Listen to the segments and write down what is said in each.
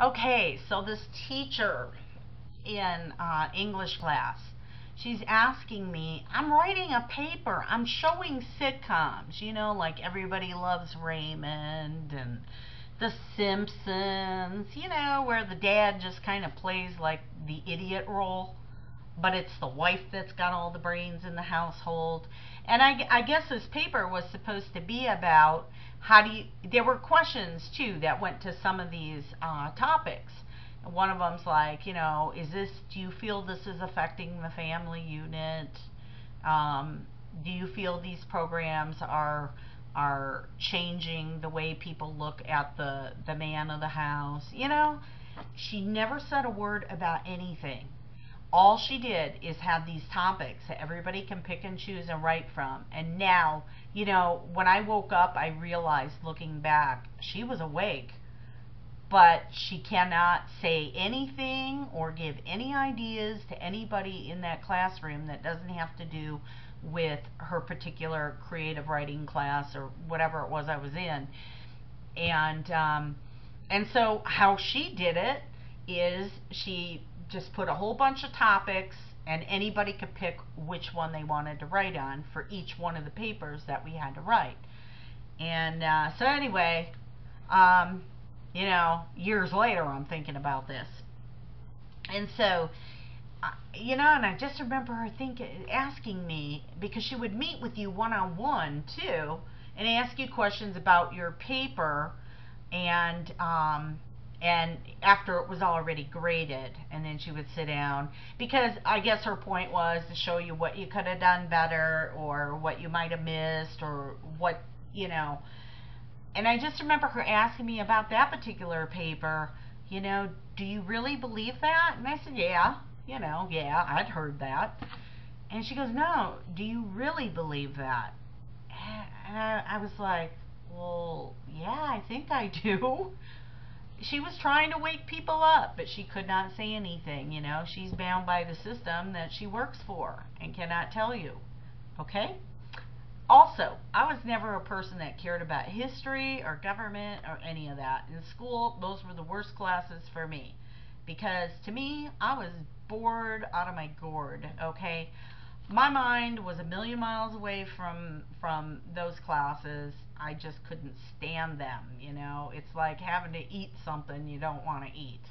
Okay, so this teacher in English class, she's asking me, I'm writing a paper, I'm showing sitcoms, like Everybody Loves Raymond and The Simpsons, where the dad just kind of plays like the idiot role, but it's the wife that's got all the brains in the household. And I guess this paper was supposed to be about how do you, there were questions too that went to some of these topics. One of them's like, do you feel this is affecting the family unit? Do you feel these programs are changing the way people look at the man of the house? She never said a word about anything. All she did is have these topics that everybody can pick and choose and write from. And now, when I woke up, I realized looking back, she was awake, but she cannot say anything or give any ideas to anybody in that classroom that doesn't have to do with her particular creative writing class or whatever it was I was in. And so how she did it is she just put a whole bunch of topics, and anybody could pick which one they wanted to write on for each one of the papers that we had to write. And so anyway, years later, I'm thinking about this. And so, and I just remember her asking me, because she would meet with you one on one too, and ask you questions about your paper, and after it was already graded, and then she would sit down, because I guess her point was to show you what you could have done better, or what you might have missed, or what. And I just remember her asking me about that particular paper, do you really believe that? And I said, yeah, yeah, I'd heard that. And she goes, no, do you really believe that? And I was like, well, yeah, I think I do. She was trying to wake people up, but she could not say anything. She's bound by the system that she works for and cannot tell you. Okay? Also, I was never a person that cared about history or government or any of that. In school, those were the worst classes for me, because to me, I was bored out of my gourd. Okay? My mind was a million miles away from those classes. I just couldn't stand them. It's like having to eat something you don't want to eat,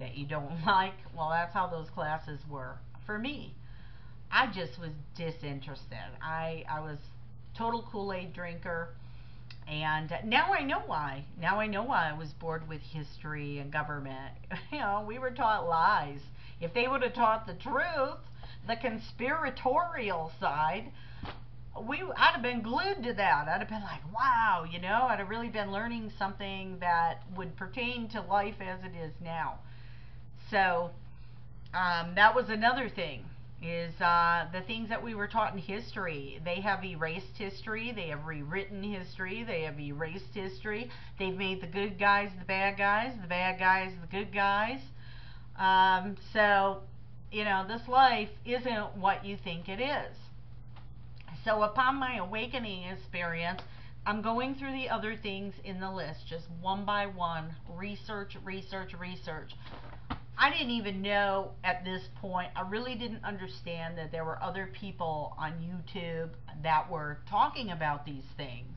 that you don't like. Well, that's how those classes were for me. I just was disinterested. I was total Kool-Aid drinker. And now I know why. Now I know why I was bored with history and government. We were taught lies. If they would have taught the truth, the conspiratorial side, I'd have been glued to that. I'd have been like, wow, I'd have really been learning something that would pertain to life as it is now. So that was another thing, is the things that we were taught in history. They have erased history. They have rewritten history. They have erased history. They've made the good guys the bad guys the good guys. So, this life isn't what you think it is. So upon my awakening experience, I'm going through the other things in the list, just one by one, research. I didn't even know at this point, I really didn't understand that there were other people on YouTube that were talking about these things,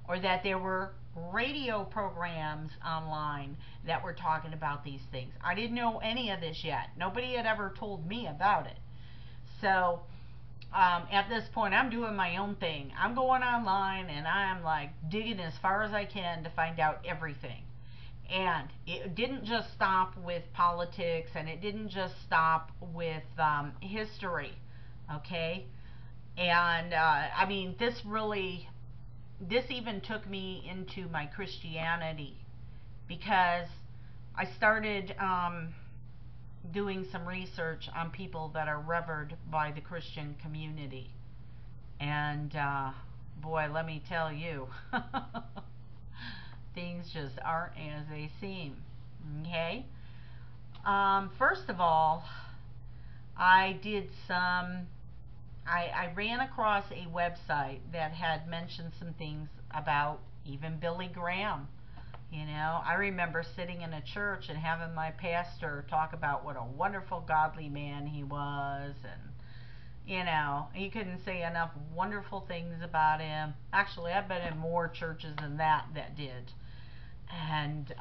or that there were radio programs online that were talking about these things. I didn't know any of this yet. Nobody had ever told me about it. So at this point, I'm doing my own thing. I'm going online and I'm like digging as far as I can to find out everything. And it didn't just stop with politics, and it didn't just stop with history, okay? And I mean, this even took me into my Christianity, because I started doing some research on people that are revered by the Christian community. And boy, let me tell you, things just aren't as they seem. Okay? First of all, I ran across a website that had mentioned some things about even Billy Graham. You know, I remember sitting in a church and having my pastor talk about what a wonderful, godly man he was, and you know, he couldn't say enough wonderful things about him. Actually, I've been in more churches than that did. And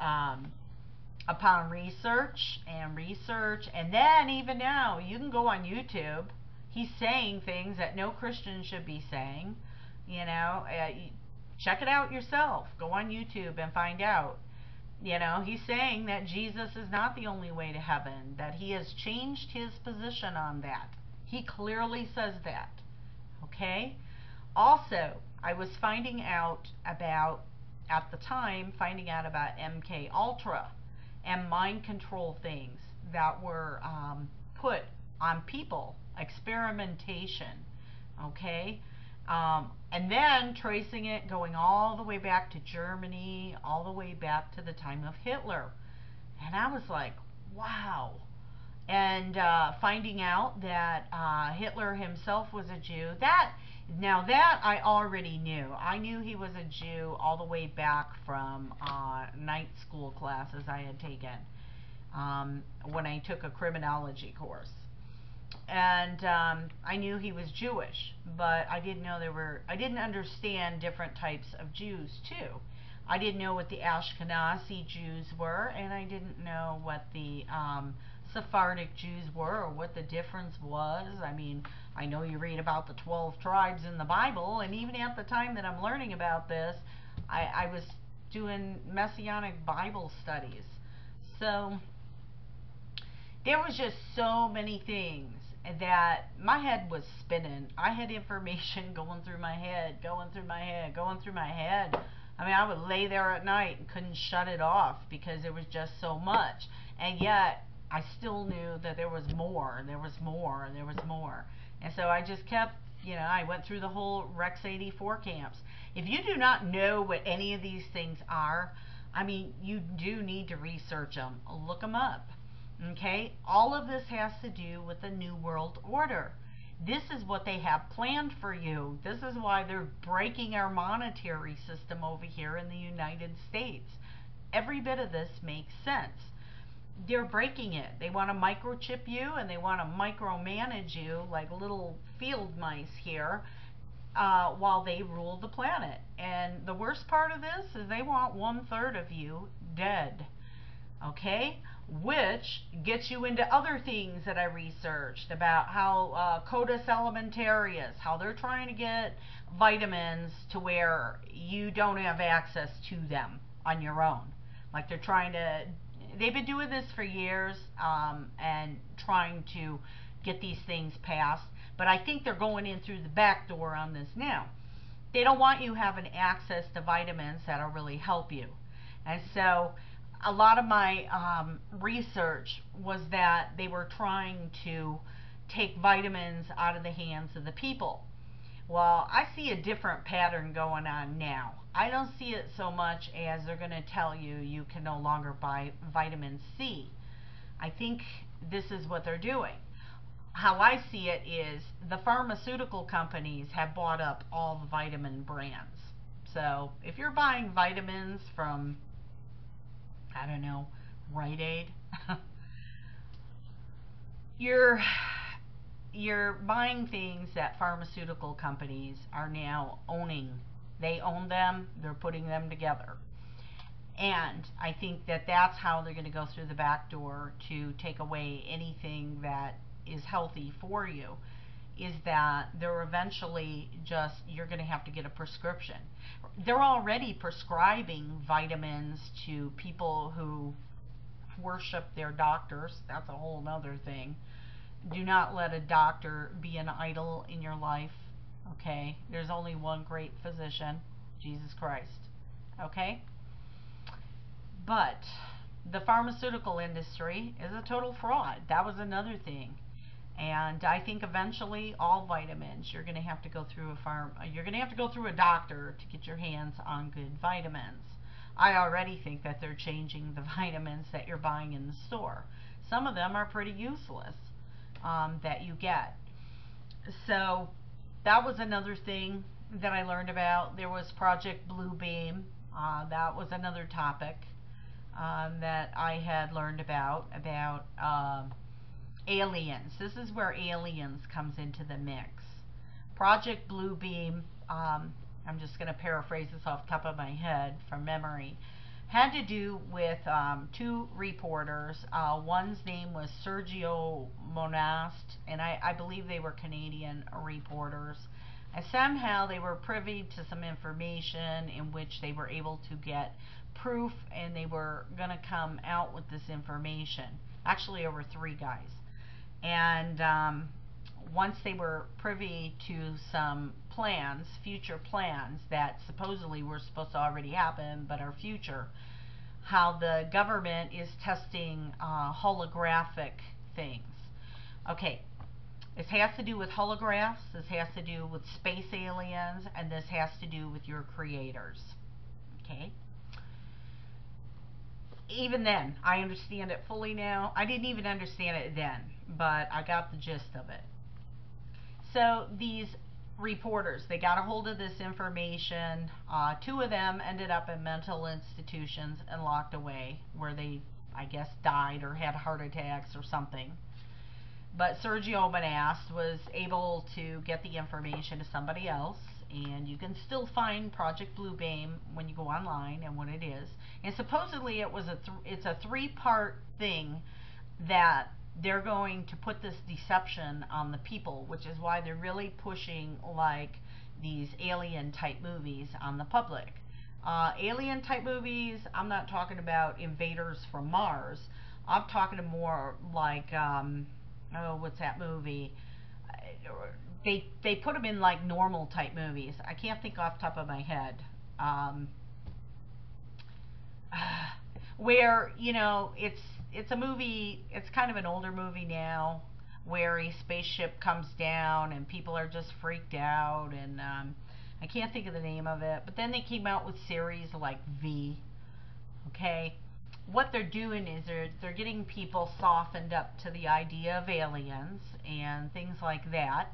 upon research, and then even now, you can go on YouTube. He's saying things that no Christian should be saying. You know, check it out yourself. Go on YouTube and find out. You know, he's saying that Jesus is not the only way to heaven, that he has changed his position on that. He clearly says that. Okay? Also, I was finding out about, at the time, finding out about MK Ultra and mind control things that were put on people, experimentation. Okay? And then tracing it, going all the way back to Germany, all the way back to the time of Hitler. And I was like, wow. And finding out that Hitler himself was a Jew, now that I already knew. I knew he was a Jew all the way back from night school classes I had taken when I took a criminology course. And I knew he was Jewish, but I didn't know I didn't understand different types of Jews too. I didn't know what the Ashkenazi Jews were, and I didn't know what the Sephardic Jews were, or what the difference was. I mean, I know you read about the 12 tribes in the Bible, and even at the time that I'm learning about this, I was doing Messianic Bible studies. So there was just so many things that my head was spinning. I had information going through my head. I mean, I would lay there at night and couldn't shut it off because there was just so much. And yet, I still knew that there was more, and there was more, and there was more. And so I just kept, you know, I went through the whole Rex 84 camps. If you do not know what any of these things are, I mean, you do need to research them. Look them up. Okay? All of this has to do with the New World Order. This is what they have planned for you. This is why they're breaking our monetary system over here in the United States. Every bit of this makes sense. They're breaking it. They want to microchip you, and they want to micromanage you like little field mice here while they rule the planet. And the worst part of this is they want 1/3 of you dead. Okay? Which gets you into other things that I researched about how Coda Alimentarius, how they're trying to get vitamins to where you don't have access to them on your own. Like they've been doing this for years and trying to get these things passed. But I think they're going in through the back door on this now. They don't want you having access to vitamins that'll really help you. And so a lot of my research was that they were trying to take vitamins out of the hands of the people. Well, I see a different pattern going on now. I don't see it so much as they're going to tell you you can no longer buy vitamin C. I think this is what they're doing. How I see it is the pharmaceutical companies have bought up all the vitamin brands. So if you're buying vitamins from, I don't know, Rite Aid, you're buying things that pharmaceutical companies are now owning. They own them, they're putting them together. And I think that that's how they're going to go through the back door to take away anything that is healthy for you, is that they're eventually just, you're going to have to get a prescription. They're already prescribing vitamins to people who worship their doctors. That's a whole other thing. Do not let a doctor be an idol in your life. Okay? There's only one great physician, Jesus Christ. Okay? But the pharmaceutical industry is a total fraud. That was another thing. And I think eventually all vitamins, you're going to have to go through a doctor to get your hands on good vitamins. I already think that they're changing the vitamins that you're buying in the store. Some of them are pretty useless that you get. So that was another thing that I learned about. There was Project Bluebeam. That was another topic that I had learned about aliens. This is where aliens comes into the mix. Project Bluebeam, I'm just going to paraphrase this off the top of my head from memory, had to do with two reporters. One's name was Sergio Monast, and I believe they were Canadian reporters. And somehow they were privy to some information in which they were able to get proof, and they were going to come out with this information. Actually, over three guys. And once they were privy to some plans, future plans that supposedly were supposed to already happen but are future, how the government is testing holographic things. Okay, this has to do with holographs, this has to do with space aliens, and this has to do with your creators. Okay? Even then, I understand it fully now. I didn't even understand it then, but I got the gist of it. So these reporters, they got a hold of this information. Two of them ended up in mental institutions and locked away, where they, I guess, died or had heart attacks or something. But Sergio Monast was able to get the information to somebody else, and you can still find Project Bluebeam when you go online and what it is. And supposedly it's a three-part thing that they're going to put this deception on the people, which is why they're really pushing like these alien type movies on the public. Alien type movies, I'm not talking about invaders from Mars. I'm talking more like what's that movie? They put them in like normal type movies. I can't think off the top of my head. Where, you know, it's a movie, it's kind of an older movie now, where a spaceship comes down and people are just freaked out, and I can't think of the name of it, but then they came out with series like V. Okay, what they're doing is they're getting people softened up to the idea of aliens and things like that.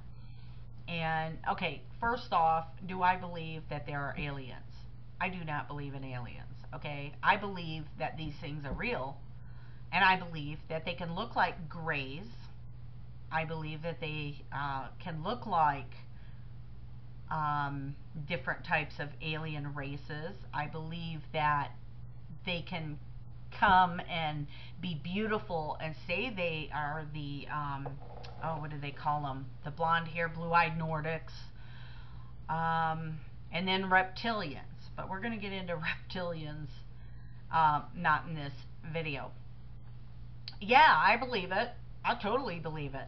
And okay, first off, do I believe that there are aliens? I do not believe in aliens. Okay, I believe that these things are real, and I believe that they can look like grays. I believe that they can look like different types of alien races. I believe that they can come and be beautiful and say they are the what do they call them? The blonde hair, blue-eyed Nordics, and then reptilians. But we're going to get into reptilians not in this video. Yeah, I believe it. I totally believe it.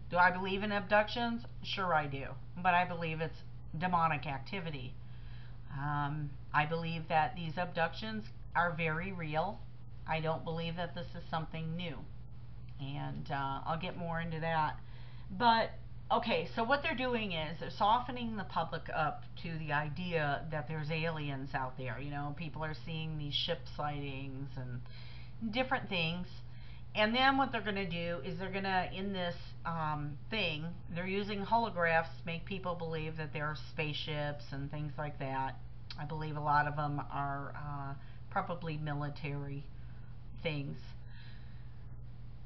Do I believe in abductions? Sure I do. But I believe it's demonic activity. I believe that these abductions are very real. I don't believe that this is something new. And I'll get more into that. But, okay, so what they're doing is they're softening the public up to the idea that there's aliens out there. You know, people are seeing these ship sightings and different things. And then what they're going to do is they're going to, in this thing, they're using holographs to make people believe that there are spaceships and things like that. I believe a lot of them are probably military things.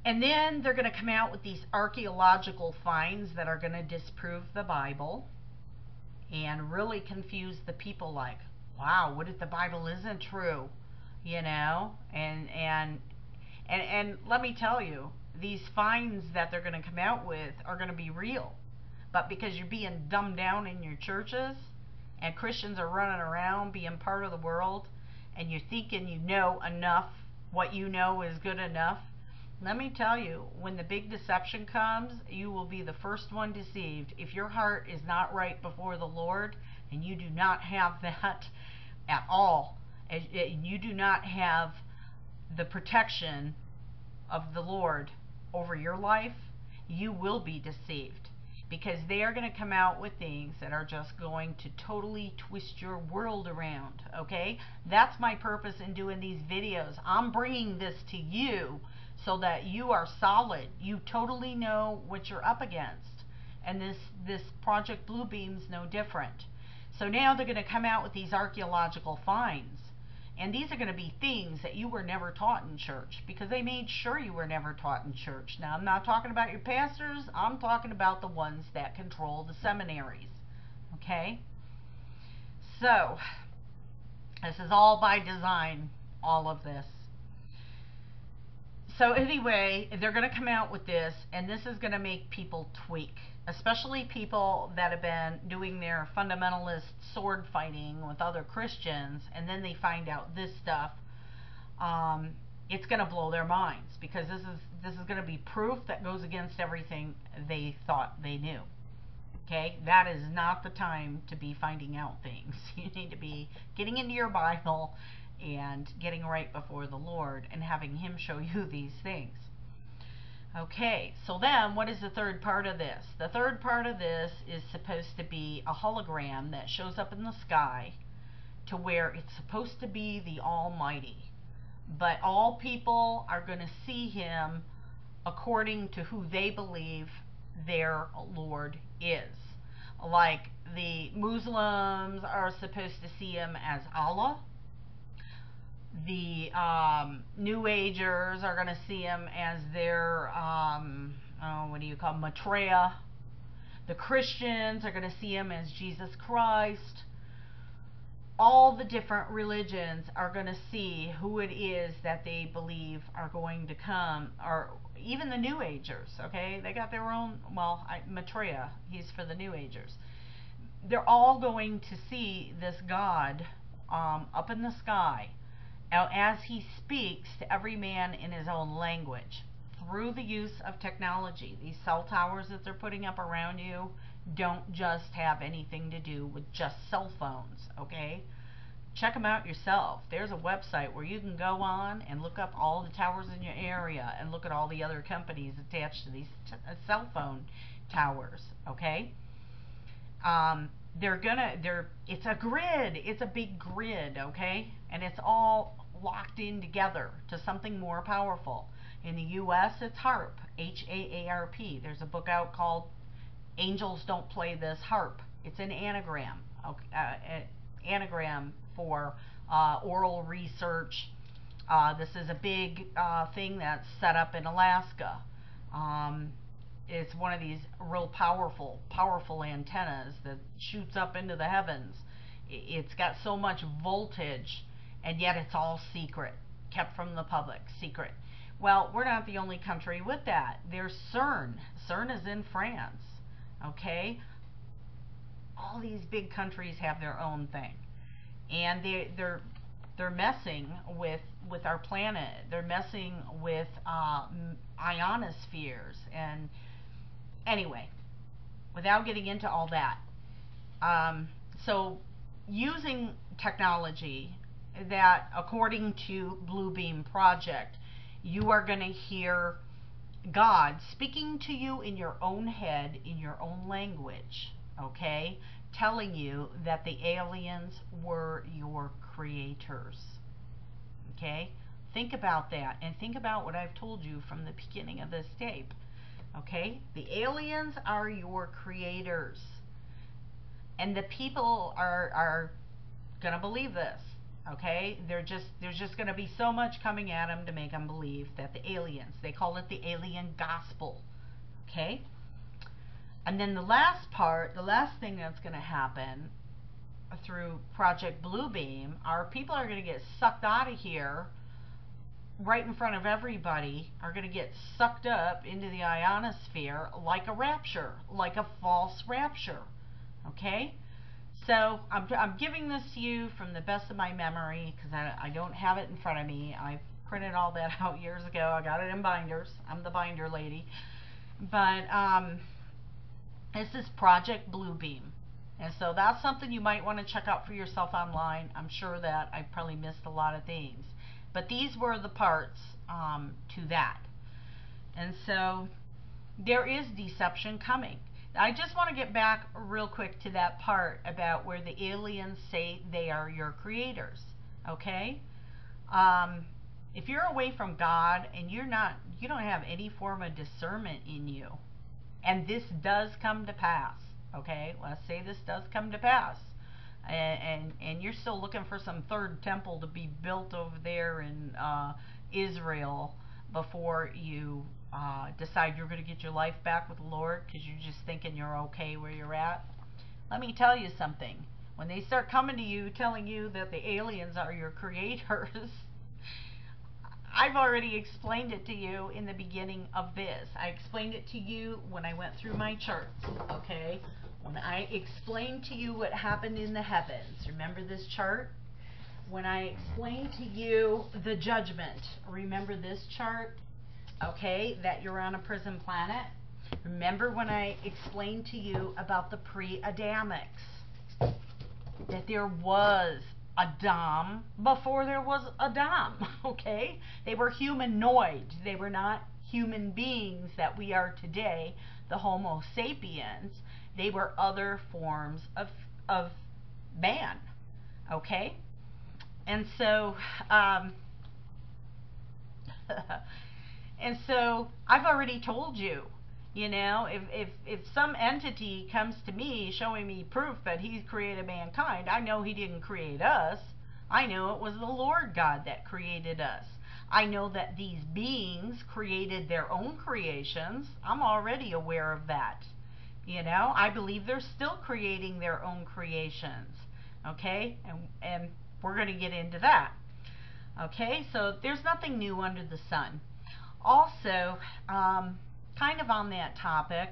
And then they're going to come out with these archaeological finds that are going to disprove the Bible and really confuse the people, like, wow, what if the Bible isn't true? You know? And let me tell you, these finds that they're going to come out with are going to be real. But because you're being dumbed down in your churches, and Christians are running around being part of the world, and you're thinking you know enough, what you know is good enough, let me tell you, when the big deception comes, you will be the first one deceived. If your heart is not right before the Lord, and you do not have that at all, and you do not have the protection of the Lord over your life, you will be deceived, because they are going to come out with things that are just going to totally twist your world around. Okay, that's my purpose in doing these videos. I'm bringing this to you so that you are solid, you totally know what you're up against, and this Project Bluebeam's no different. So now they're going to come out with these archaeological finds. And these are going to be things that you were never taught in church, because they made sure you were never taught in church. Now, I'm not talking about your pastors. I'm talking about the ones that control the seminaries. Okay? So, this is all by design, all of this. So anyway, they're going to come out with this, and this is going to make people tweak, especially people that have been doing their fundamentalist sword fighting with other Christians, and then they find out this stuff. It's going to blow their minds, because this is going to be proof that goes against everything they thought they knew. Okay, that is not the time to be finding out things. You need to be getting into your Bible and getting right before the Lord and having Him show you these things. Okay, so then what is the third part of this? The third part of this is supposed to be a hologram that shows up in the sky, to where it's supposed to be the Almighty. But all people are going to see Him according to who they believe their Lord is. Like the Muslims are supposed to see Him as Allah. The New Agers are going to see Him as their, what do you call, Maitreya. The Christians are going to see Him as Jesus Christ. All the different religions are going to see who it is that they believe are going to come, or even the New Agers, okay? They got their own, well, Maitreya, he's for the New Agers. They're all going to see this God up in the sky, as He speaks to every man in his own language, through the use of technology. These cell towers that they're putting up around you don't just have anything to do with just cell phones, okay? Check them out yourself. There's a website where you can go on and look up all the towers in your area and look at all the other companies attached to these cell phone towers, okay? It's a grid. It's a big grid, okay? And it's all locked in together to something more powerful. In the U.S., it's HAARP, H-A-A-R-P. There's a book out called Angels Don't Play This Harp. It's an anagram, anagram for oral research. This is a big thing that's set up in Alaska. It's one of these real powerful antennas that shoots up into the heavens. It's got so much voltage, and yet it's all secret, kept from the public, secret. Well, we're not the only country with that. There's CERN. CERN is in France. Okay? All these big countries have their own thing. And they're messing with our planet. They're messing with ionospheres. And anyway, without getting into all that, so using technology that, according to Bluebeam Project, you are going to hear God speaking to you in your own head, in your own language, okay? Telling you that the aliens were your creators, okay? Think about that, and think about what I've told you from the beginning of this tape, okay? The aliens are your creators, and the people are going to believe this. Okay, there's just going to be so much coming at them to make them believe that the aliens, they call it the alien gospel. Okay, and then the last part, the last thing that's going to happen through Project Bluebeam, are people are going to get sucked out of here right in front of everybody, are going to get sucked up into the ionosphere like a rapture, like a false rapture. Okay. So I'm giving this to you from the best of my memory, because I don't have it in front of me. I printed all that out years ago. I got it in binders. I'm the binder lady. But this is Project Bluebeam. And so that's something you might want to check out for yourself online. I'm sure that I probably missed a lot of things. But these were the parts to that. And so there is deception coming. I just want to get back real quick to that part about where the aliens say they are your creators. Okay? If you're away from God and you don't have any form of discernment in you, and this does come to pass, okay? Let's say this does come to pass. and you're still looking for some third temple to be built over there in Israel before you decide you're going to get your life back with the Lord because you're just thinking you're okay where you're at. Let me tell you something. When they start coming to you telling you that the aliens are your creators, I've already explained it to you in the beginning of this. I explained it to you when I went through my charts, okay? When I explained to you what happened in the heavens. Remember this chart? When I explained to you the judgment, remember this chart? Okay, that you're on a prison planet. Remember when I explained to you about the pre-Adamics? That there was Adam before there was Adam, okay? They were humanoid. They were not human beings that we are today, the Homo sapiens. They were other forms of man, okay? And so, and so I've already told you, you know, if some entity comes to me showing me proof that he's created mankind, I know he didn't create us. I know it was the Lord God that created us. I know that these beings created their own creations. I'm already aware of that. You know, I believe they're still creating their own creations. Okay? And we're going to get into that. Okay? So there's nothing new under the sun. Also, kind of on that topic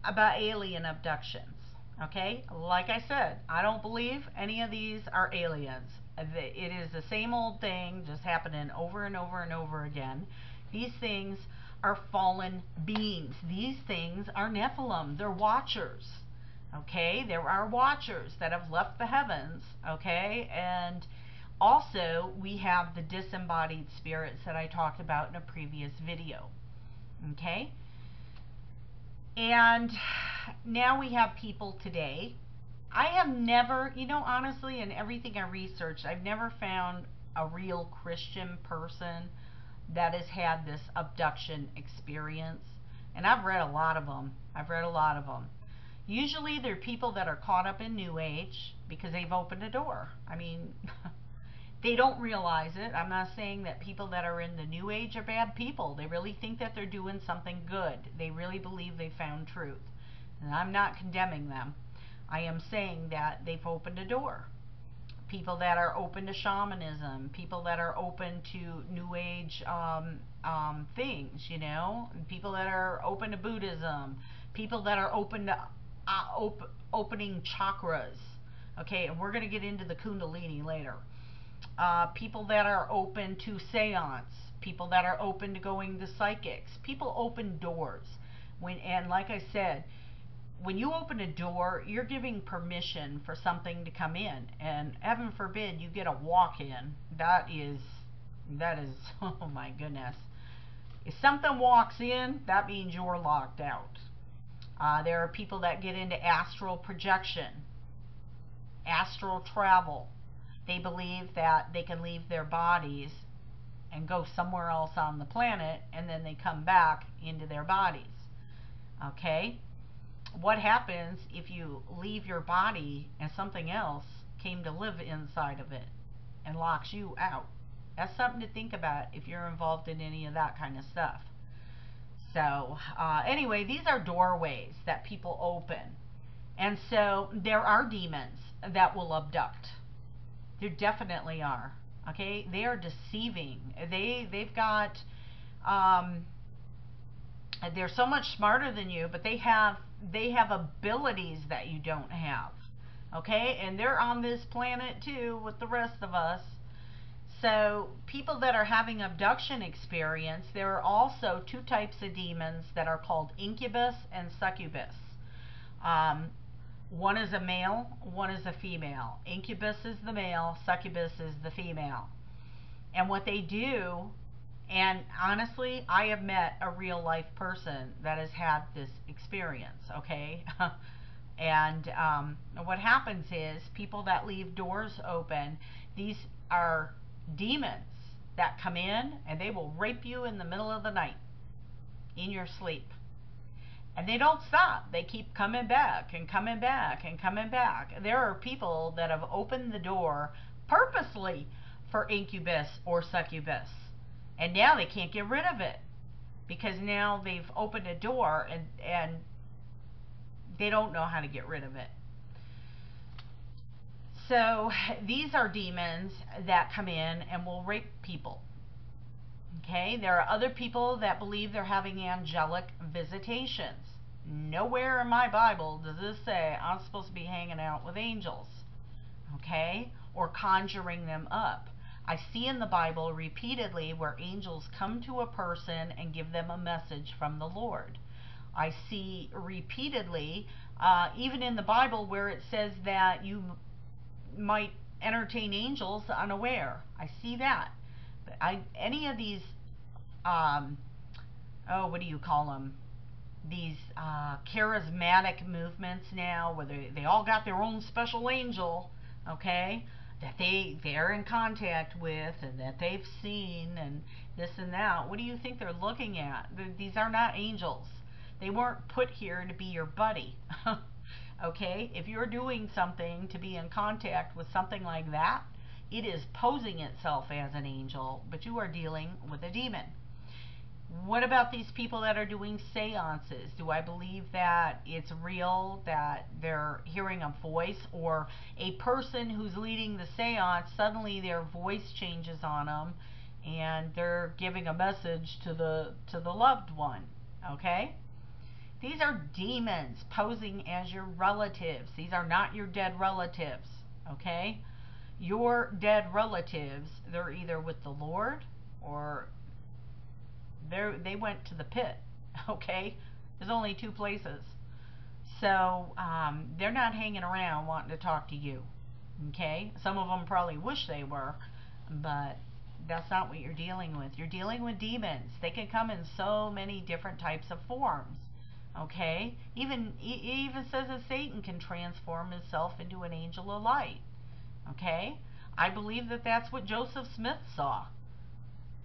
about alien abductions. Okay? Like I said, I don't believe any of these are aliens. It is the same old thing just happening over and over and over again. These things are fallen beings. These things are Nephilim. They're watchers. Okay? There are watchers that have left the heavens. Okay? And also, we have the disembodied spirits that I talked about in a previous video. Okay? And now we have people today. I have never, you know, honestly, in everything I researched, I've never found a real Christian person that has had this abduction experience. And I've read a lot of them. Usually they're people that are caught up in New Age because they've opened a door. I mean, they don't realize it. I'm not saying that people that are in the New Age are bad people. They really think that they're doing something good. They really believe they found truth. And I'm not condemning them. I am saying that they've opened a door. People that are open to shamanism, people that are open to New Age things, you know, people that are open to Buddhism, people that are open to opening chakras. Okay, and we're going to get into the Kundalini later. People that are open to seance, people that are open to going to psychics. People open doors. And like I said, when you open a door, you're giving permission for something to come in. And heaven forbid you get a walk-in. That is, oh my goodness. If something walks in, that means you're locked out. There are people that get into astral projection, astral travel. They believe that they can leave their bodies and go somewhere else on the planet, and then they come back into their bodies. Okay? What happens if you leave your body and something else came to live inside of it and locks you out? That's something to think about if you're involved in any of that kind of stuff. So, anyway, these are doorways that people open. And so there are demons that will abduct. There definitely are. Okay? They are deceiving. They've got, they're so much smarter than you, but they have abilities that you don't have. Okay? And they're on this planet too with the rest of us. So people that are having abduction experience, there are also two types of demons that are called incubus and succubus. One is a male, one is a female. Incubus is the male, succubus is the female. And what they do, and honestly, I have met a real life person that has had this experience, okay? And what happens is people that leave doors open, these are demons that come in and they will rape you in the middle of the night in your sleep. And they don't stop. They keep coming back and coming back and coming back. There are people that have opened the door purposely for incubus or succubus. And now they can't get rid of it because now they've opened a door and they don't know how to get rid of it. So these are demons that come in and will rape people. Okay, there are other people that believe they're having angelic visitations. Nowhere in my Bible does this say I'm supposed to be hanging out with angels, okay, or conjuring them up. I see in the Bible repeatedly where angels come to a person and give them a message from the Lord. I see repeatedly, even in the Bible, where it says that you might entertain angels unaware. I see that. Any of these, what do you call them? These charismatic movements now, where they all got their own special angel, okay, that they're in contact with and that they've seen and this and that. What do you think they're looking at? These are not angels. They weren't put here to be your buddy. Okay, if you're doing something to be in contact with something like that, it is posing itself as an angel, but you are dealing with a demon. What about these people that are doing seances? Do I believe that it's real, that they're hearing a voice, or a person who's leading the seance, suddenly their voice changes on them and they're giving a message to the loved one? Okay? These are demons posing as your relatives. These are not your dead relatives, okay? Your dead relatives, they're either with the Lord or they went to the pit, okay? There's only two places. So they're not hanging around wanting to talk to you, okay? Some of them probably wish they were, but that's not what you're dealing with. You're dealing with demons. They can come in so many different types of forms. Okay, it even says that Satan can transform himself into an angel of light. Okay, I believe that that's what Joseph Smith saw.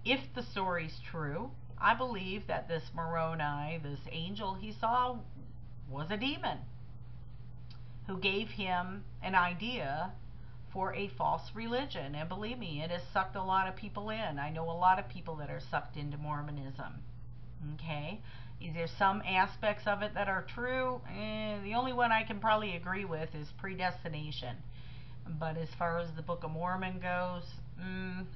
If the story's true, I believe that this Moroni, this angel he saw, was a demon who gave him an idea for a false religion. And believe me, it has sucked a lot of people in. I know a lot of people that are sucked into Mormonism. Okay, there's some aspects of it that are true. The only one I can probably agree with is predestination. But as far as the Book of Mormon goes,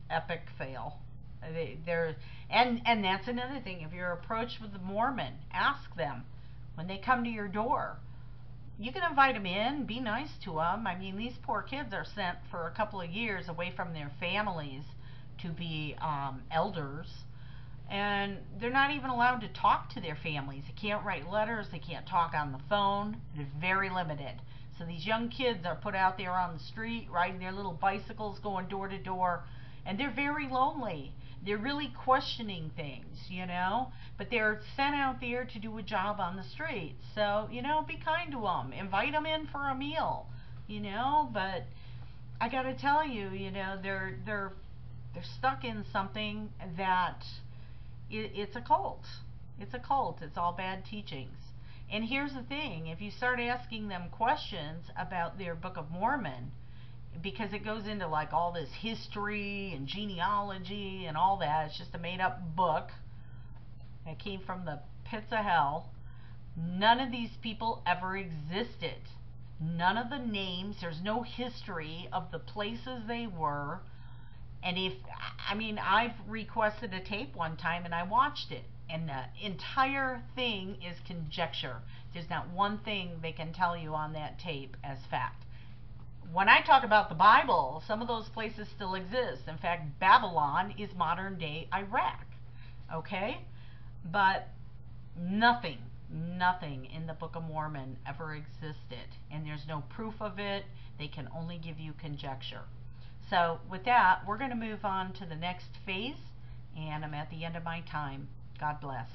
epic fail. And that's another thing. If you're approached with the Mormon, ask them when they come to your door. You can invite them in, be nice to them. I mean, these poor kids are sent for a couple of years away from their families to be elders. And they're not even allowed to talk to their families. They can't write letters. They can't talk on the phone. They're very limited. So these young kids are put out there on the street, riding their little bicycles, going door to door. And they're very lonely. They're really questioning things, you know. But they're sent out there to do a job on the street. So, you know, be kind to them. Invite them in for a meal, you know. But I got to tell you, you know, they're stuck in something that... It's a cult. It's a cult. It's all bad teachings. And here's the thing. If you start asking them questions about their Book of Mormon, because it goes into like all this history and genealogy and all that, it's just a made-up book that came from the pits of hell. None of these people ever existed. None of the names. There's no history of the places they were. And I've requested a tape one time and I watched it. And the entire thing is conjecture. There's not one thing they can tell you on that tape as fact. When I talk about the Bible, some of those places still exist. In fact, Babylon is modern day Iraq. Okay? But nothing in the Book of Mormon ever existed. And there's no proof of it. They can only give you conjecture. So with that, we're going to move on to the next phase, and I'm at the end of my time. God bless.